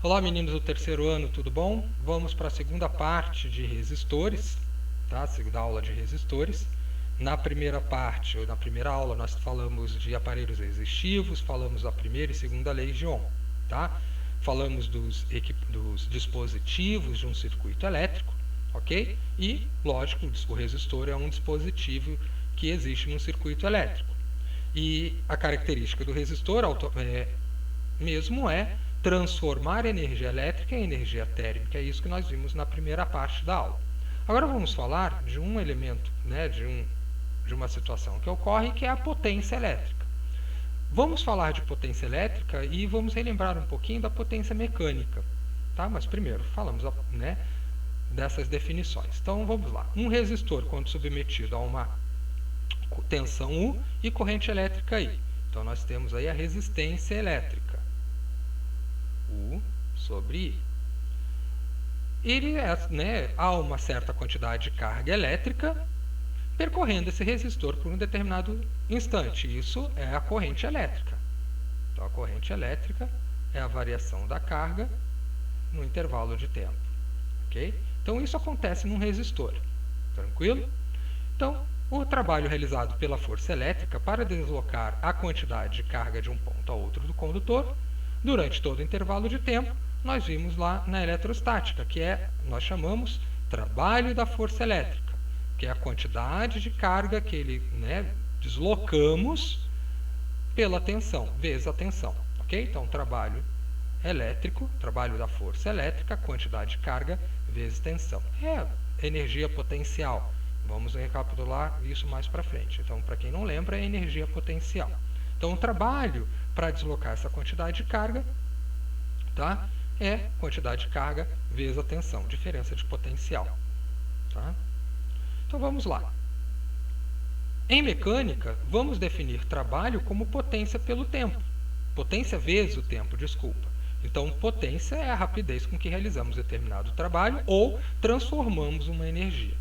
Olá, meninos do terceiro ano, tudo bom? Vamos para a segunda parte de resistores, tá? Segunda aula de resistores. Na primeira parte, ou na primeira aula, nós falamos de aparelhos resistivos, falamos da primeira e segunda leis de Ohm, tá? Falamos dos dispositivos de um circuito elétrico, ok? E, lógico, o resistor é um dispositivo que existe num circuito elétrico. E a característica do resistor mesmo é transformar energia elétrica em energia térmica. É isso que nós vimos na primeira parte da aula. Agora vamos falar de um elemento, de uma situação que ocorre, que é a potência elétrica. Vamos falar de potência elétrica e vamos relembrar um pouquinho da potência mecânica. Tá? Mas primeiro falamos dessas definições. Então vamos lá. Um resistor, quando submetido a uma tensão U e corrente elétrica I. Então nós temos aí a resistência elétrica, U sobre I. Ele há uma certa quantidade de carga elétrica percorrendo esse resistor por um determinado instante. Isso é a corrente elétrica. Então a corrente elétrica é a variação da carga no intervalo de tempo. Okay? Então isso acontece num resistor. Tranquilo? Então, o trabalho realizado pela força elétrica para deslocar a quantidade de carga de um ponto a outro do condutor, durante todo o intervalo de tempo, nós vimos lá na eletrostática, que nós chamamos trabalho da força elétrica, que é a quantidade de carga que deslocamos pela tensão, vezes a tensão. Okay? Então, trabalho elétrico, trabalho da força elétrica, quantidade de carga vezes tensão. É energia potencial. Vamos recapitular isso mais para frente. Então, para quem não lembra, é energia potencial. Então, o trabalho para deslocar essa quantidade de carga, tá? É quantidade de carga vezes a tensão, diferença de potencial. Tá? Então, vamos lá. Em mecânica, vamos definir trabalho como potência pelo tempo. Potência vezes o tempo, desculpa. Então, potência é a rapidez com que realizamos determinado trabalho ou transformamos uma energia.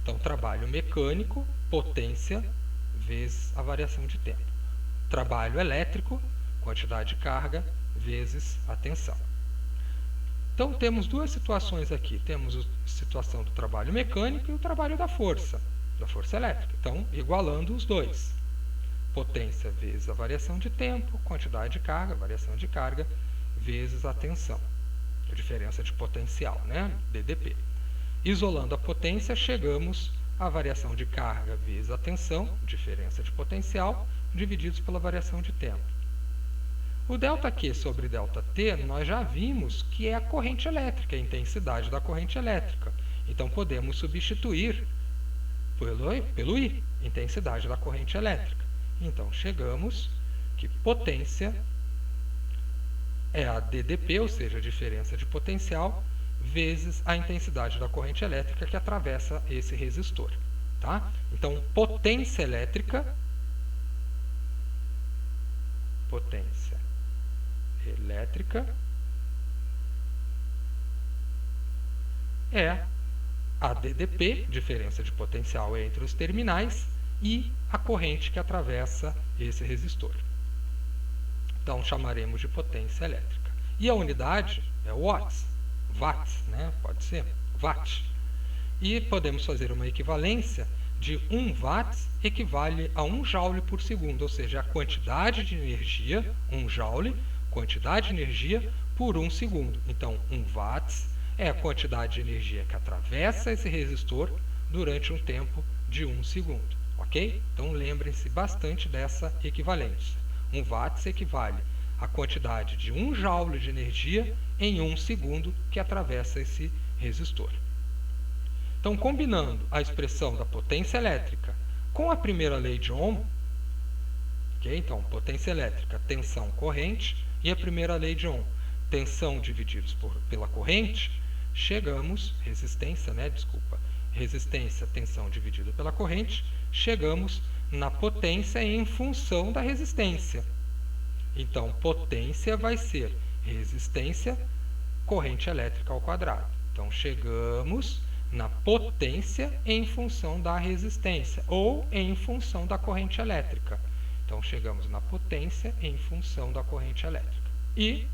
Então, trabalho mecânico, potência, vezes a variação de tempo. Trabalho elétrico, quantidade de carga, vezes a tensão. Então, temos duas situações aqui. Temos a situação do trabalho mecânico e o trabalho da força elétrica. Então, igualando os dois. Potência vezes a variação de tempo, quantidade de carga, variação de carga, vezes a tensão. A diferença de potencial, DDP. Isolando a potência, chegamos à variação de carga vezes a tensão, diferença de potencial, divididos pela variação de tempo. O ΔQ sobre ΔT, nós já vimos que é a corrente elétrica, a intensidade da corrente elétrica. Então, podemos substituir pelo I, intensidade da corrente elétrica. Então, chegamos que potência é a DDP, ou seja, a diferença de potencial, vezes a intensidade da corrente elétrica que atravessa esse resistor. Tá? Então, potência elétrica é a DDP, diferença de potencial entre os terminais, e a corrente que atravessa esse resistor. Então, chamaremos de potência elétrica. E a unidade é watts. Watts, pode ser, watt. E podemos fazer uma equivalência de 1 watts equivale a 1 joule por segundo, ou seja, a quantidade de energia, 1 joule, quantidade de energia por 1 segundo. Então, 1 watts é a quantidade de energia que atravessa esse resistor durante um tempo de 1 segundo. Ok? Então, lembrem-se bastante dessa equivalência. 1 watts equivale à quantidade de 1 joule de energia em 1 segundo que atravessa esse resistor. Então, combinando a expressão da potência elétrica com a primeira lei de Ohm, okay? Então, potência elétrica, tensão, corrente, e a primeira lei de Ohm, tensão divididos pela corrente, chegamos, resistência, tensão dividido pela corrente, chegamos na potência em função da resistência. Então, potência vai ser resistência, corrente elétrica ao quadrado. Então, chegamos na potência em função da resistência ou em função da corrente elétrica. Então, chegamos na potência em função da corrente elétrica. E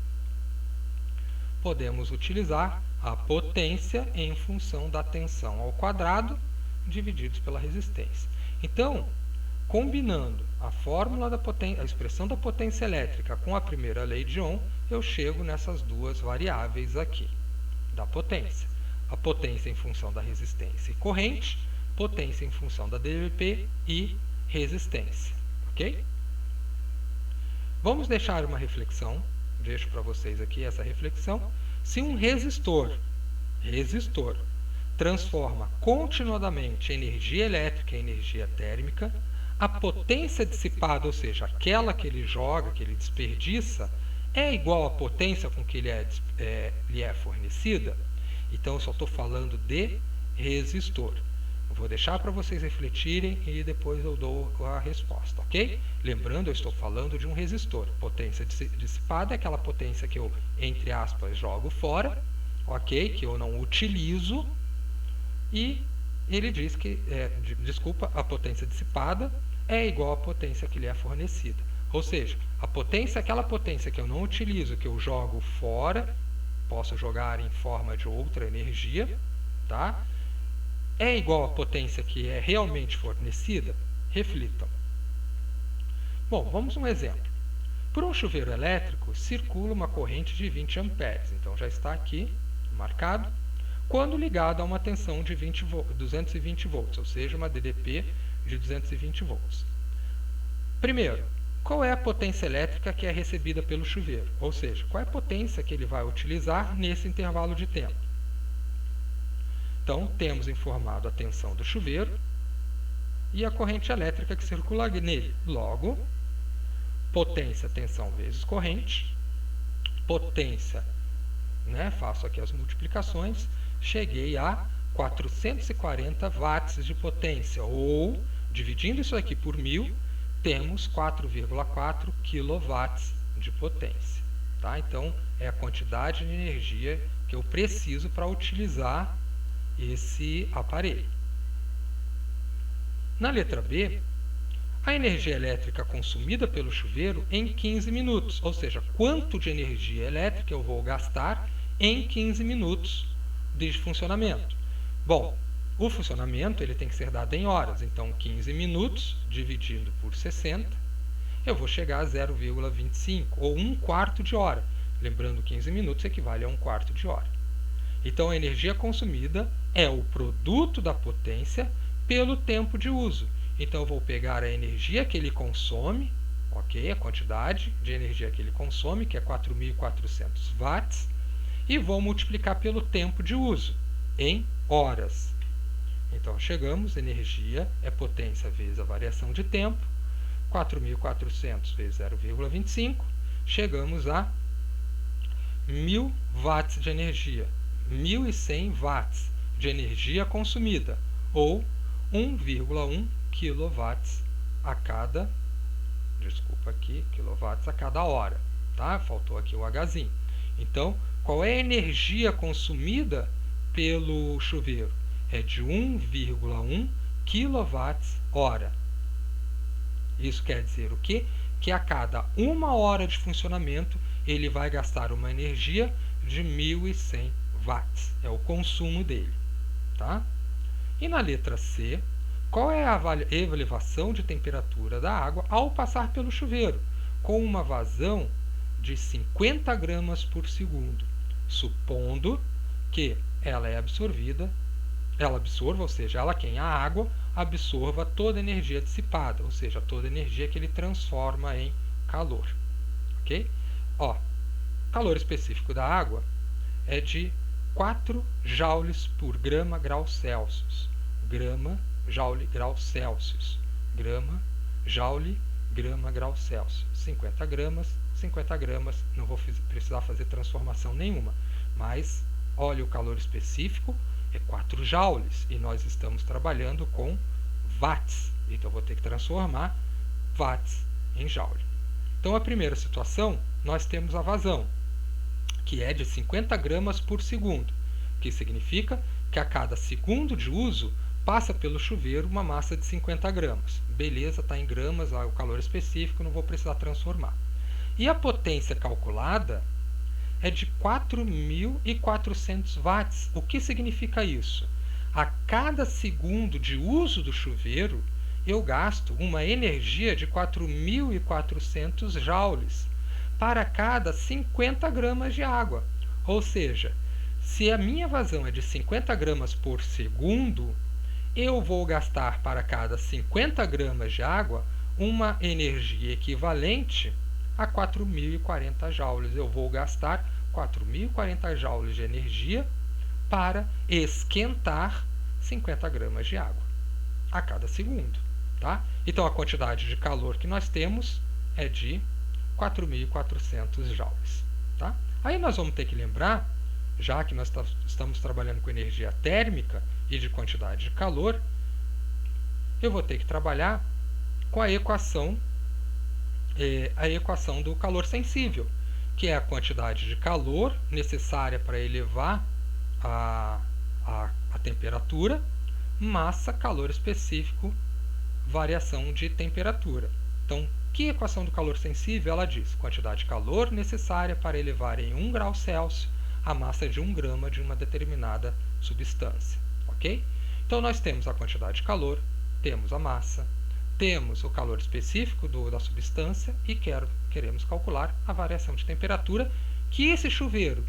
podemos utilizar a potência em função da tensão ao quadrado divididos pela resistência. Então, combinando a fórmula da potência, a expressão da potência elétrica com a primeira lei de Ohm, eu chego nessas duas variáveis aqui da potência. A potência em função da resistência e corrente, potência em função da dVp e resistência. Ok? Vamos deixar uma reflexão, deixo para vocês aqui essa reflexão. Se um resistor transforma continuadamente energia elétrica em energia térmica, a potência dissipada, ou seja, aquela que ele joga, que ele desperdiça, é igual à potência com que lhe é fornecida? Então, eu só estou falando de resistor. Vou deixar para vocês refletirem e depois eu dou a resposta, ok? Lembrando, eu estou falando de um resistor. Potência dissipada é aquela potência que eu, entre aspas, jogo fora, ok? Que eu não utilizo. E ele diz que, a potência dissipada é igual à potência que lhe é fornecida. Ou seja, a potência, aquela potência que eu não utilizo, que eu jogo fora, posso jogar em forma de outra energia, tá? É igual à potência que é realmente fornecida? Reflitam. Bom, vamos a um exemplo. Por um chuveiro elétrico, circula uma corrente de 20 amperes. Então, já está aqui marcado. Quando ligado a uma tensão de 220 volts, ou seja, uma DDP de 220 volts. Primeiro, qual é a potência elétrica que é recebida pelo chuveiro? Ou seja, qual é a potência que ele vai utilizar nesse intervalo de tempo? Então, temos informado a tensão do chuveiro e a corrente elétrica que circula nele. Logo, potência, tensão vezes corrente. Potência, faço aqui as multiplicações, cheguei a 440 watts de potência. Ou, dividindo isso aqui por 1000, temos 4,4 kW de potência. Tá? Então, é a quantidade de energia que eu preciso para utilizar esse aparelho. Na letra B, a energia elétrica consumida pelo chuveiro em 15 minutos, ou seja, quanto de energia elétrica eu vou gastar em 15 minutos de funcionamento. Bom, o funcionamento ele tem que ser dado em horas, então 15 minutos dividido por 60, eu vou chegar a 0,25, ou 1/4 de hora. Lembrando, 15 minutos equivale a 1/4 de hora. Então, a energia consumida é o produto da potência pelo tempo de uso. Então, eu vou pegar a energia que ele consome, ok? A quantidade de energia que ele consome, que é 4.400 watts, e vou multiplicar pelo tempo de uso, em horas. Então, chegamos, energia é potência vezes a variação de tempo, 4.400 vezes 0,25, chegamos a 1.000 watts de energia. 1.100 watts de energia consumida, ou 1,1 kW a cada, quilowatts a cada hora, tá? Faltou aqui o Hzinho. Então, qual é a energia consumida pelo chuveiro? É de 1,1 kWh. Isso quer dizer o quê? Que a cada 1 hora de funcionamento, ele vai gastar uma energia de 1.100 watts. É o consumo dele. Tá? E na letra C, qual é a elevação de temperatura da água ao passar pelo chuveiro? Com uma vazão de 50 gramas por segundo, supondo que ela é absorva, ou seja, quem a água absorva toda a energia dissipada, ou seja, toda a energia que ele transforma em calor. Ok? Calor específico da água é de 4 joules por grama grau Celsius. Grama, joule, grau Celsius. Grama, joule, grama grau Celsius. 50 gramas, não vou precisar fazer transformação nenhuma. Mas, olha, o calor específico é 4 joules e nós estamos trabalhando com watts. Então, eu vou ter que transformar watts em joule. Então, a primeira situação, nós temos a vazão, que é de 50 gramas por segundo, que significa que a cada segundo de uso passa pelo chuveiro uma massa de 50 gramas. Beleza, está em gramas, o calor específico, não vou precisar transformar. E a potência calculada é de 4.400 watts. O que significa isso? A cada segundo de uso do chuveiro, eu gasto uma energia de 4.400 joules para cada 50 gramas de água. Ou seja, se a minha vazão é de 50 gramas por segundo, eu vou gastar para cada 50 gramas de água uma energia equivalente a 4.040 joules. Eu vou gastar 4.040 joules de energia para esquentar 50 gramas de água a cada segundo. Tá? Então, a quantidade de calor que nós temos é de 4.400 joules. Tá? Aí nós vamos ter que lembrar, já que nós estamos trabalhando com energia térmica e de quantidade de calor, eu vou ter que trabalhar com a equação do calor sensível, que é a quantidade de calor necessária para elevar a temperatura, massa, calor específico, variação de temperatura. Então, que equação do calor sensível? Ela diz quantidade de calor necessária para elevar em 1 grau Celsius a massa de 1 grama de uma determinada substância. Ok? Então, nós temos a quantidade de calor, temos a massa, temos o calor específico da substância e queremos calcular a variação de temperatura que esse chuveiro,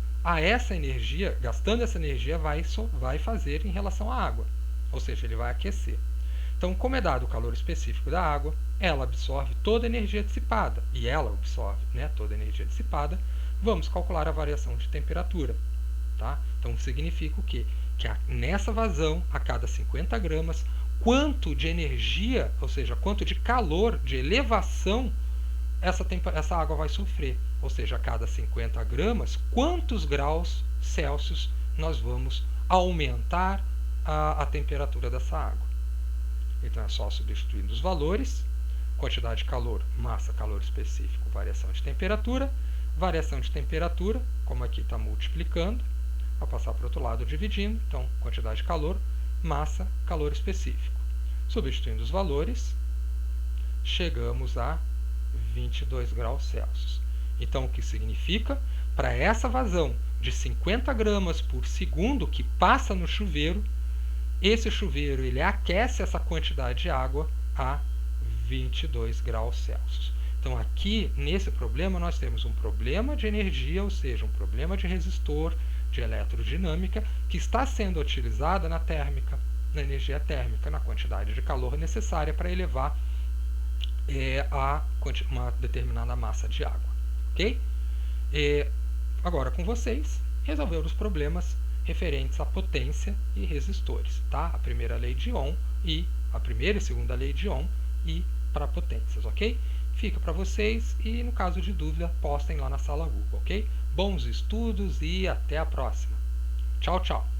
gastando essa energia, vai fazer em relação à água. Ou seja, ele vai aquecer. Então, como é dado o calor específico da água, ela absorve toda a energia dissipada. E ela absorve, né, toda a energia dissipada. Vamos calcular a variação de temperatura. Tá? Então, significa o quê? Que nessa vazão, a cada 50 gramas, quanto de energia, ou seja, quanto de calor, de elevação, essa água vai sofrer. Ou seja, a cada 50 gramas, quantos graus Celsius nós vamos aumentar a temperatura dessa água. Então, é só substituindo os valores. Quantidade de calor, massa, calor específico, variação de temperatura. Variação de temperatura, como aqui está multiplicando, vai passar para o outro lado dividindo. Então, quantidade de calor, massa, calor específico. Substituindo os valores, chegamos a 22 graus Celsius. Então, o que significa? Para essa vazão de 50 gramas por segundo que passa no chuveiro, esse chuveiro ele aquece essa quantidade de água a 22 graus Celsius. Então, aqui, nesse problema, nós temos um problema de energia, ou seja, um problema de resistor, de eletrodinâmica, que está sendo utilizada na energia térmica, na quantidade de calor necessária para elevar uma determinada massa de água. Ok? Agora, com vocês, resolver os problemas referentes à potência e resistores, tá? A primeira lei de Ohm e a primeira e segunda lei de Ohm e para potências, ok? Fica para vocês e, no caso de dúvida, postem lá na sala Google, ok? Bons estudos e até a próxima. Tchau, tchau!